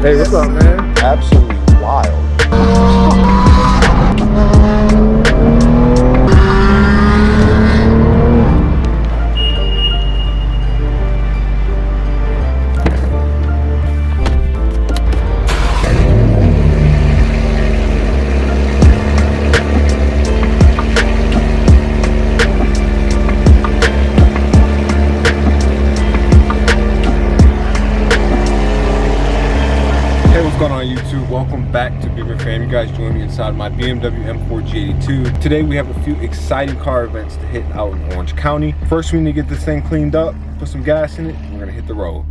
Hey, what's up, man? Absolutely wild. What's going on YouTube? Welcome back to Beemer Fam. You guys join me inside my BMW M4 G82. Today we have a few exciting car events to hit out in Orange County. First we need to get this thing cleaned up, put some gas in it, and we're gonna hit the road.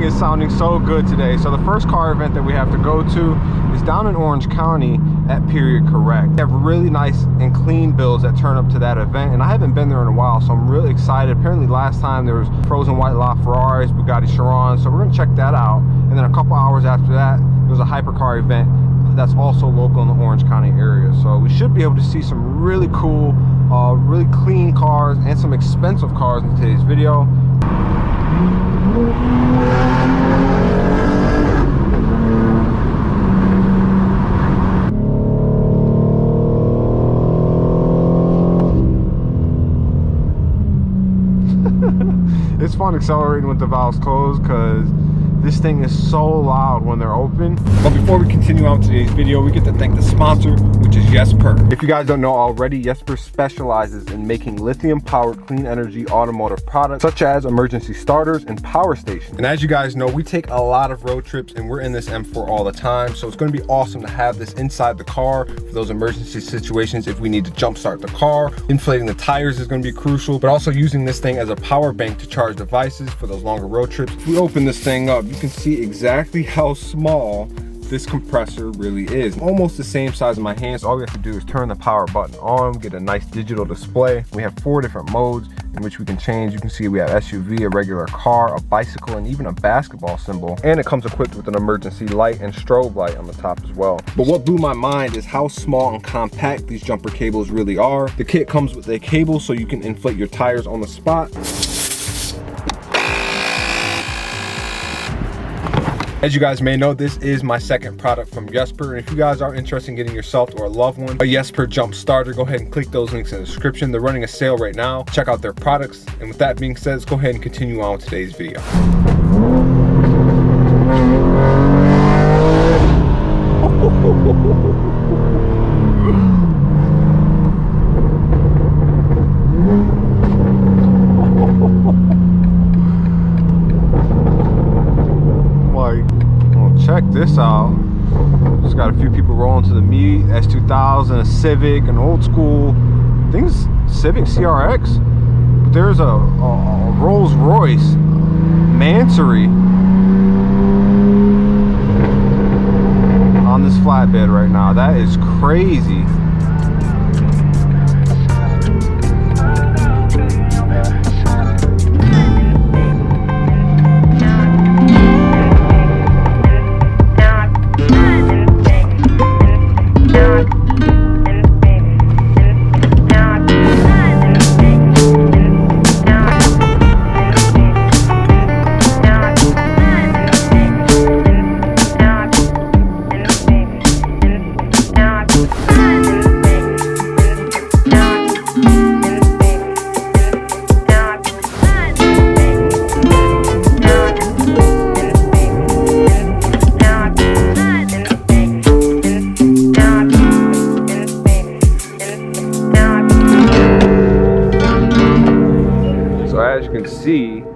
Is sounding so good today. So the first car event that we have to go to is down in Orange County at Period Correct. They have really nice and clean builds that turn up to that event, and I haven't been there in a while, so I'm really excited. Apparently last time there was frozen white lot Ferraris, Bugatti Chirons, so we're gonna check that out. And then a couple hours after that, there's a hypercar event that's also local in the Orange County area. So we should be able to see some really cool, really clean cars and some expensive cars in today's video. It's fun accelerating with the valves closed because this thing is so loud when they're open. But before we continue on today's video, we get to thank the sponsor, which is Jesper. If you guys don't know already, Jesper specializes in making lithium-powered clean energy automotive products, such as emergency starters and power stations. And as you guys know, we take a lot of road trips and we're in this M4 all the time. So it's going to be awesome to have this inside the car for those emergency situations if we need to jumpstart the car. Inflating the tires is going to be crucial, but also using this thing as a power bank to charge devices for those longer road trips. If we open this thing up, you can see exactly how small this compressor really is. Almost the same size in my hands. All we have to do is turn the power button on, get a nice digital display. We have 4 different modes in which we can change. You can see we have SUV, a regular car, a bicycle, and even a basketball symbol. And it comes equipped with an emergency light and strobe light on the top as well. But what blew my mind is how small and compact these jumper cables really are. The kit comes with a cable so you can inflate your tires on the spot. As you guys may know, this is my second product from Jesper, and if you guys are interested in getting yourself or a loved one a Jesper jump starter, go ahead and click those links in the description. They're running a sale right now. Check out their products, and with that being said, let's go ahead and continue on with today's video. Check this out. Just got a few people rolling to the meet. S2000, a Civic, an old school, I think it's Civic CRX. But there's a Rolls Royce Mansory on this flatbed right now. That is crazy.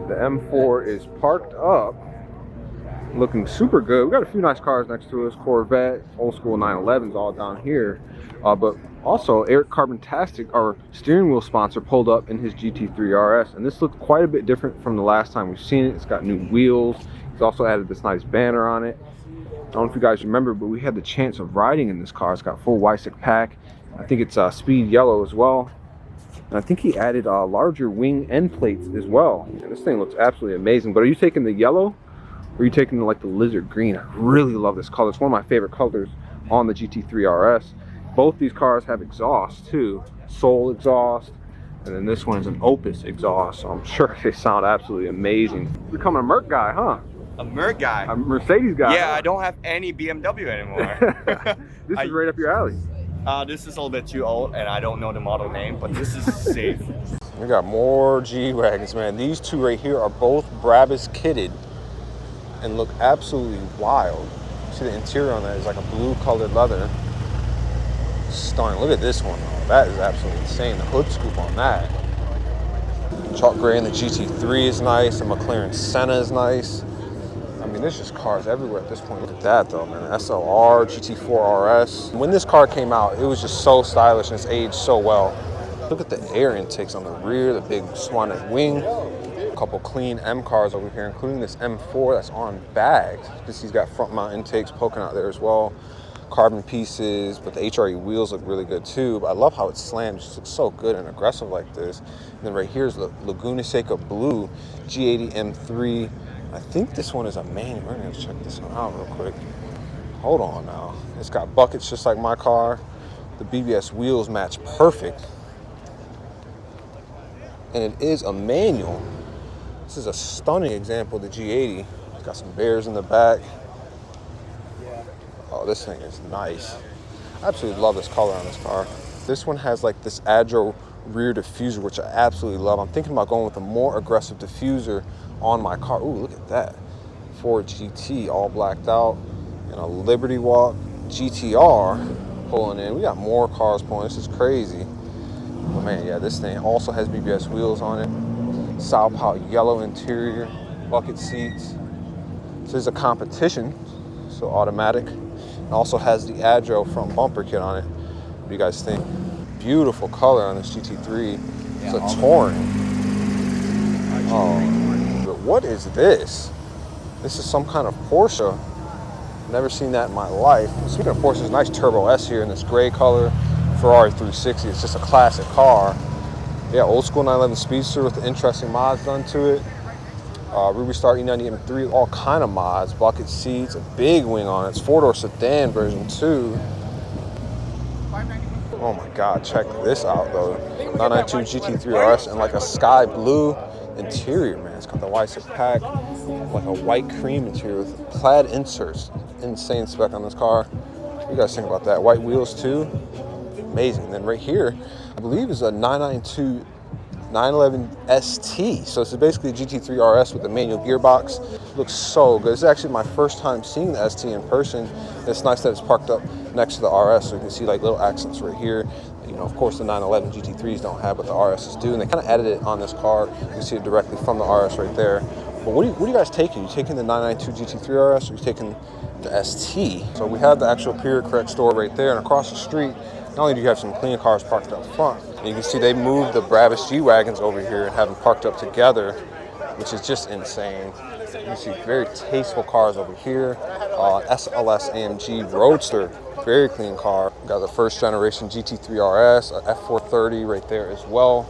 The M4 is parked up, looking super good. We got a few nice cars next to us. Corvette, old school 911s all down here. But also Eric Carbontastic, our steering wheel sponsor, pulled up in his GT3 RS, and this looked quite a bit different from the last time we've seen it. It's got new wheels. He's also added this nice banner on it. I don't know if you guys remember, but we had the chance of riding in this car. It's got full Y6 pack. I think it's speed yellow as well. And I think he added larger wing end plates as well. And this thing looks absolutely amazing. But are you taking the yellow or are you taking like the lizard green? I really love this color. It's one of my favorite colors on the GT3 RS. Both these cars have exhaust too. Soul exhaust. And then this one is an Opus exhaust. So I'm sure they sound absolutely amazing. You're becoming a Merc guy, huh? A Merc guy. A Mercedes guy. Yeah, I don't have any BMW anymore. This is right up your alley. This is a little bit too old and I don't know the model name, but this is safe. We got more G-Wagons, man. These two right here are both Brabus kitted and look absolutely wild. See the interior on that is like a blue colored leather. Stunning. Look at this one though. That is absolutely insane. The hood scoop on that. Chalk gray in the GT3 is nice. The McLaren Senna is nice. I mean, there's just cars everywhere at this point. Look at that though, man. SLR, GT4 RS. When this car came out, it was just so stylish and it's aged so well. Look at the air intakes on the rear, the big swannet wing. A couple clean M cars over here, including this M4 that's on bags. Because he's got front mount intakes poking out there as well. Carbon pieces, but the HRE wheels look really good too. But I love how it's slammed. It just looks so good and aggressive like this. And then right here is the Laguna Seca Blue G80 M3. I think this one is a manual. We're gonna check this one out real quick. Hold on now. It's got buckets just like my car. The BBS wheels match perfect. And it is a manual. This is a stunning example of the G80. It's got some bears in the back. Oh, this thing is nice. I absolutely love this color on this car. This one has like this agile rear diffuser, which I absolutely love. I'm thinking about going with a more aggressive diffuser on my car. Ooh, look at that. Ford GT all blacked out and a Liberty Walk GTR pulling in. We got more cars pulling. This is crazy. But man, yeah, this thing also has BBS wheels on it. Sao Paulo yellow interior, bucket seats. So there's a competition, so automatic. It also has the Agile front bumper kit on it. What do you guys think? Beautiful color on this GT3. It's a Touring. Oh, but what is this? This is some kind of Porsche. Never seen that in my life. Speaking of Porsches, nice Turbo S here in this gray color. Ferrari 360. It's just a classic car. Yeah, old school 911 Speedster with the interesting mods done to it. Ruby Star E90 M3, all kind of mods, bucket seats, a big wing on it. It's 4-door sedan version 2. Oh my God, check this out though. 992 GT3 RS and like a sky blue interior, man. It's got the Y6 pack, like a white cream interior with plaid inserts. Insane spec on this car. What do you guys think about that? White wheels too, amazing. And then right here, I believe is a 992 911 ST. So it's basically a GT3 RS with a manual gearbox. Looks so good. It's actually my first time seeing the ST in person. It's nice that it's parked up next to the RS, so you can see like little accents right here. You know, of course the 911 GT3s don't have, but the RSs do. And they kind of added it on this car. You can see it directly from the RS right there. But what are you guys taking? You taking the 992 GT3 RS or you taking the ST? So we have the actual period correct store right there, and across the street, not only do you have some clean cars parked up front, and you can see they moved the Brabus G-Wagons over here and have them parked up together, which is just insane. You can see very tasteful cars over here. SLS AMG Roadster, very clean car. Got the first generation GT3 RS, F430 right there as well.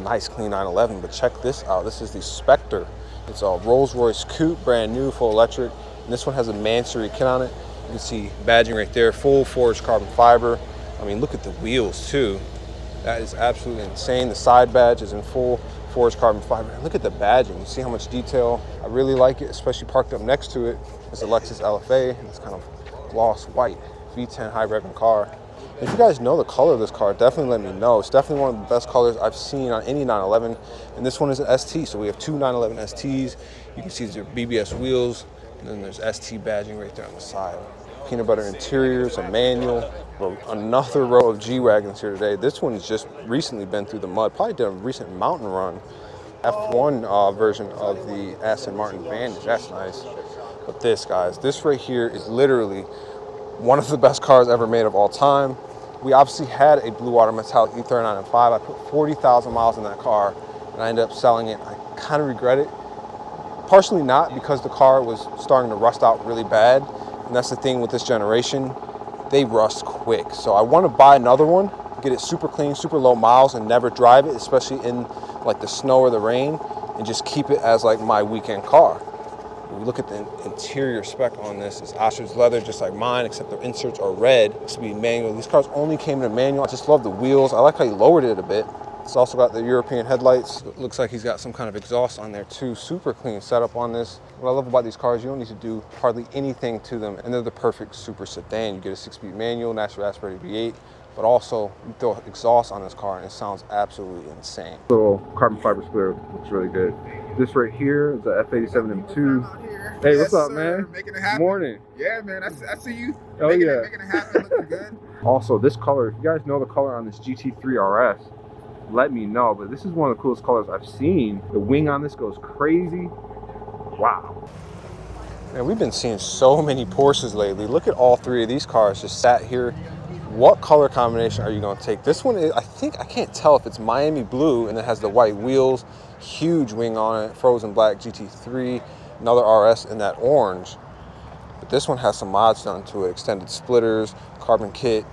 Nice clean 911, but check this out. This is the Spectre. It's a Rolls-Royce coupe, brand new, full electric. And this one has a Mansory kit on it. You can see badging right there, full forged carbon fiber. I mean, look at the wheels too. That is absolutely insane. The side badge is in full forged carbon fiber. And look at the badging. You see how much detail? I really like it, especially parked up next to it. It's a Lexus LFA. It's kind of gloss white V10 high revving car. If you guys know the color of this car, definitely let me know. It's definitely one of the best colors I've seen on any 911. And this one is an ST. So we have two 911 STs. You can see there's BBS wheels. And then there's ST badging right there on the side. Peanut butter interiors, a manual. Another row of G-Wagons here today. This one's just recently been through the mud. Probably did a recent mountain run. F1 version of the Aston Martin Vantage. That's nice. But this, guys, this right here is literally one of the best cars ever made of all time. We obviously had a Blue Water Metallic E39 M5. I put 40,000 miles in that car, and I ended up selling it. I kind of regret it. Partially not, because the car was starting to rust out really bad. And that's the thing with this generation. They rust quick. So I want to buy another one, get it super clean, super low miles, and never drive it, especially in like the snow or the rain, and just keep it as like my weekend car. If we look at the interior spec on this, it's ostrich leather just like mine, except the inserts are red. It's to be manual. These cars only came in a manual. I just love the wheels. I like how he lowered it a bit. It's also got the European headlights. It looks like he's got some kind of exhaust on there too. Super clean setup on this. What I love about these cars, you don't need to do hardly anything to them, and they're the perfect super sedan. You get a 6-speed manual, natural aspirated V8, but also you throw exhaust on this car and it sounds absolutely insane. Little carbon fiber splitter looks really good. This right here is the F87 M2. Hey, what's up, man? Making it happen. Morning. Yeah, man. I see you. Oh, making yeah. Making it happen. Looking good. Also, this color, if you guys know the color on this GT3 RS, let me know. But this is one of the coolest colors I've seen. The wing on this goes crazy. Wow. Man, we've been seeing so many Porsches lately. Look at all three of these cars just sat here. What color combination are you going to take? This one is, I can't tell if it's Miami blue and it has the white wheels, huge wing on it, frozen black GT3, another RS in that orange. But this one has some mods done to it, extended splitters, carbon kit.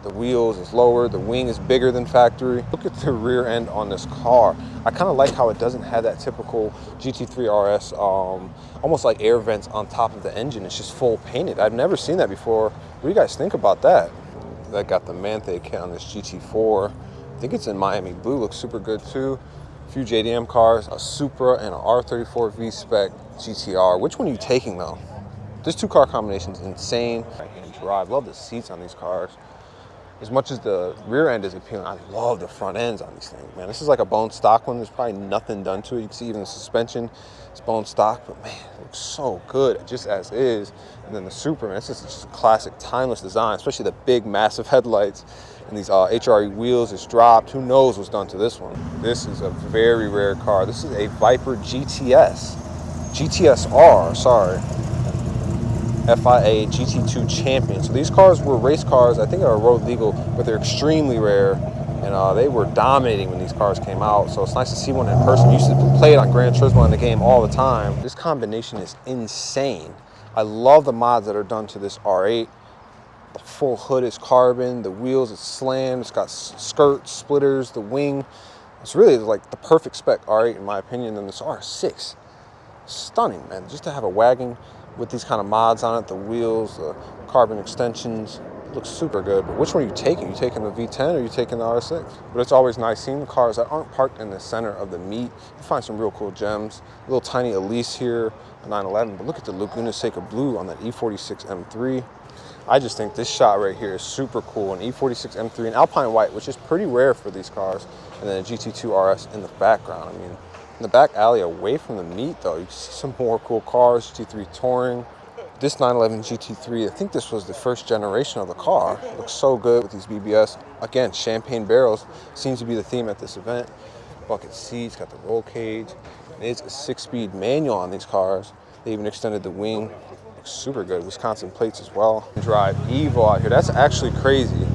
The wheels is lower, the wing is bigger than factory. Look at the rear end on this car. I kind of like how it doesn't have that typical GT3 RS, almost like air vents on top of the engine. It's just full painted. I've never seen that before. What do you guys think about that? That got the Manthe kit on this GT4. I think it's in Miami blue, looks super good too. A few JDM cars, a Supra and an R34 V-Spec GTR. Which one are you taking though? This two car combination is insane. Right-hand drive, love the seats on these cars. As much as the rear end is appealing, I love the front ends on these things, man. This is like a bone stock one. There's probably nothing done to it. You can see even the suspension, it's bone stock, but man, it looks so good just as is. And then the Supra, man, this is just a classic, timeless design, especially the big, massive headlights and these HRE wheels. It's dropped. Who knows what's done to this one? This is a very rare car. This is a Viper GTSR, sorry. FIA GT2 Champion. So these cars were race cars. I think they are road legal, but they're extremely rare. And they were dominating when these cars came out. So it's nice to see one in person. We used to play it on Gran Turismo in the game all the time. This combination is insane. I love the mods that are done to this R8. The full hood is carbon. The wheels, it's slammed. It's got skirts, splitters, the wing. It's really like the perfect spec R8 in my opinion. And this R6, stunning, man. Just to have a wagon with these kind of mods on it, the wheels, the carbon extensions, it looks super good. But which one are you taking? Are you taking the V10 or are you taking the R6? But it's always nice seeing the cars that aren't parked in the center of the meet. You find some real cool gems. A little tiny Elise here, a 911, but look at the Laguna Seca blue on that E46 M3. I just think this shot right here is super cool. An E46 M3 in Alpine white, which is pretty rare for these cars, and then a GT2 RS in the background. I mean, in the back alley away from the meet though, you can see some more cool cars, GT3 Touring. This 911 GT3, I think this was the first generation of the car. It looks so good with these BBS. Again, champagne barrels seems to be the theme at this event. Bucket seats, got the roll cage. It's a 6-speed manual on these cars. They even extended the wing. Looks super good. Wisconsin plates as well. Drive Evo out here. That's actually crazy.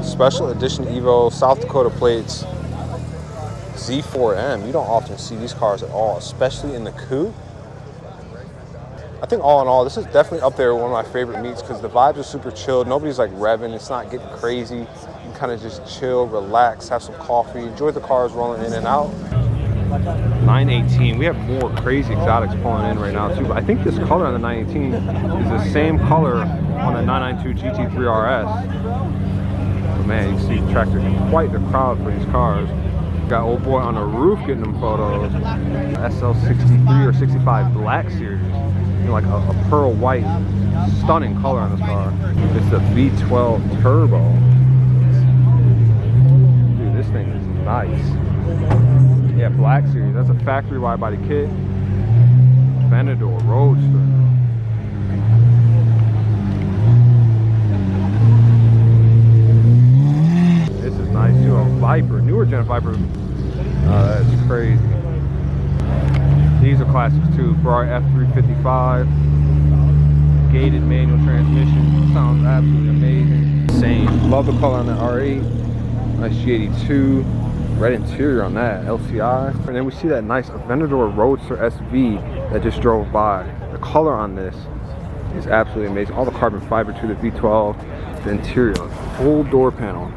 Special edition Evo, South Dakota plates. Z4M, you don't often see these cars at all, especially in the coupe. I think all in all, this is definitely up there with one of my favorite meets because the vibes are super chilled. Nobody's like revving, it's not getting crazy. You can kind of just chill, relax, have some coffee, enjoy the cars rolling in and out. 918, we have more crazy exotics pulling in right now too, but I think this color on the 918 is the same color on the 992 GT3 RS. But man, you see the tractor getting quite the crowd for these cars. Got old boy on the roof getting them photos. SL63 or 65 Black Series. You know, like a pearl white, stunning color on this car. It's the V12 Turbo. Dude, this thing is nice. Yeah, Black Series. That's a factory wide body kit. Venador Roadster. This is nice too. A Viper, newer gen Viper That's crazy. These are classics too. Ferrari F355, gated manual transmission. Sounds absolutely amazing. Insane. Love the color on that R8. Nice G82. Red interior on that LCI. And then we see that nice Aventador Roadster SV that just drove by. The color on this is absolutely amazing. All the carbon fiber to the V12. The interior, full door panel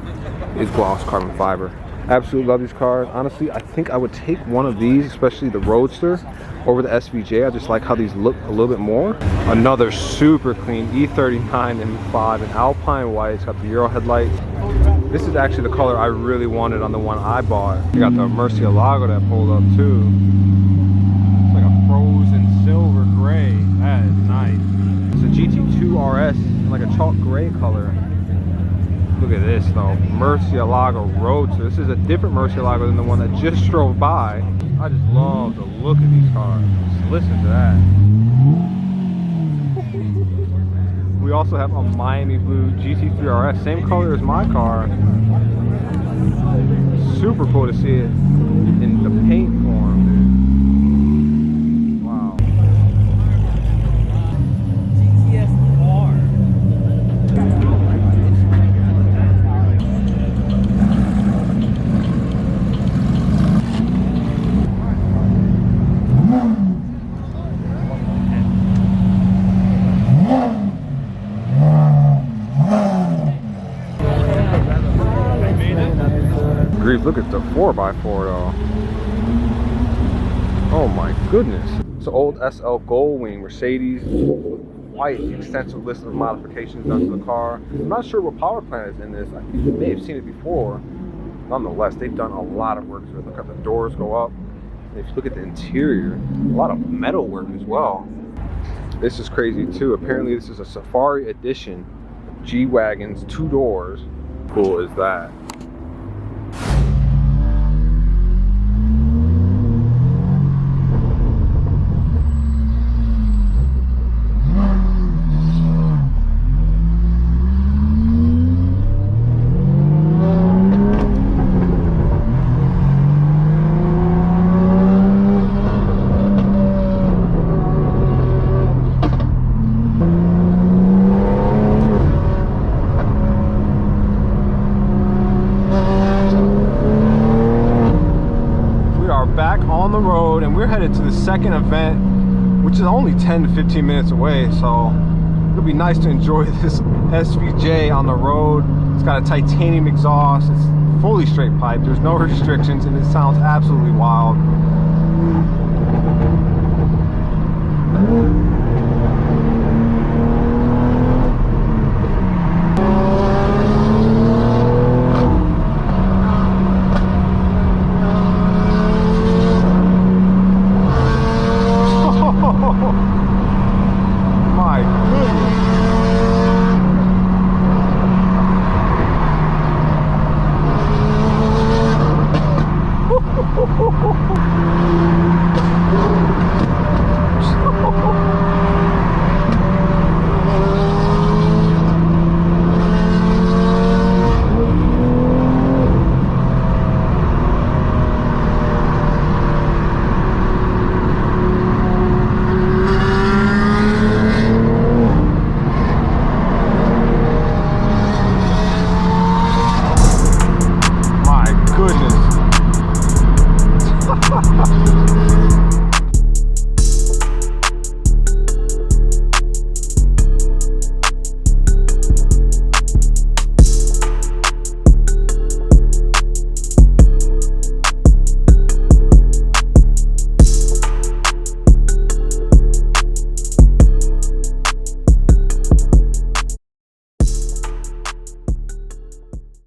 is gloss carbon fiber. Absolutely love these cars. Honestly, I think I would take one of these, especially the Roadster, over the SVJ. I just like how these look a little bit more. Another super clean E39 M5 in Alpine white. It's got the Euro headlights. This is actually the color I really wanted on the one I bought. You got the Murcielago that pulled up too. It's like a frozen silver gray. That is nice. It's a GT2 RS in like a chalk gray color. Look at this though, Murcielago Roadster. This is a different Murcielago than the one that just drove by. I just love the look of these cars. Just listen to that. We also have a Miami Blue GT3 RS, same color as my car. Super cool to see it in the paint form, dude. Wow. Look at the 4x4 though. Oh my goodness. It's an old SL Goldwing Mercedes. Quite extensive list of modifications done to the car. I'm not sure what power plant is in this. I think you may have seen it before. Nonetheless, they've done a lot of work to it. Look at the doors go up. And if you look at the interior, a lot of metal work as well. This is crazy too. Apparently this is a Safari Edition G-Wagon's 2 doors. Cool is that? On the road, and we're headed to the second event, which is only 10 to 15 minutes away, so it'll be nice to enjoy this SVJ on the road. It's got a titanium exhaust, it's fully straight pipe, there's no restrictions, and it sounds absolutely wild.